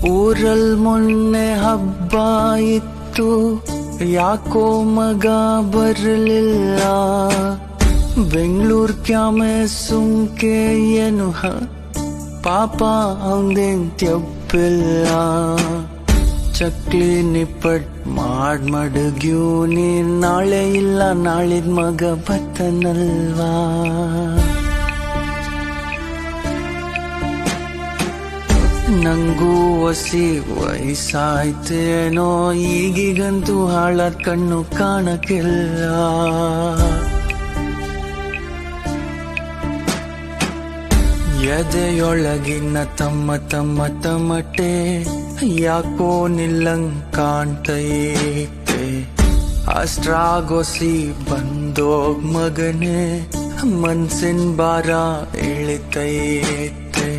ಊರಲ್ ಮೊನ್ನೆ ಹಬ್ಬ ಇತ್ತು, ಯಾಕೋ ಮಗ ಬರಲಿಲ್ಲ. ಬೆಂಗಳೂರು ಕ್ಯಾಮೆ ಸುಮ್ಕೆ ಏನು ಪಾಪ ಅವಂದೇನ್ ತಪ್ಪಿಲ್ಲ. ಚಕ್ಲಿ ನಿಪ್ಪಟ್ ಮಡಗ್ಯೂ ನೀನ್ ನಾಳೆ ಇಲ್ಲ ನಾಳಿದ್ ಮಗ ಬತ್ತನಲ್ವಾ. ನಂಗೂ ಹೊಸಿ ವಯಸ್ಸಾಯ್ತೇನೋ, ಈಗೀಗಂತೂ ಹಾಳಾದ್ ಕಣ್ಣು ಕಾಣಕ್ಕಿಲ್ಲ. ಎದೆಯೊಳಗಿನ ತಮ್ಮ ತಮ್ಮ ತಮಟೆ ಯಾಕೋ ನಿಲ್ಲಂಗ್ ಕಾಣ್ತೈತೆ. ಅಷ್ಟ್ರಾಗೊಸಿ ಬಂದೋಗ್ ಮಗನೇ, ಮನ್ಸಿನ ಭಾರ ಇಳಿತೈತೆ.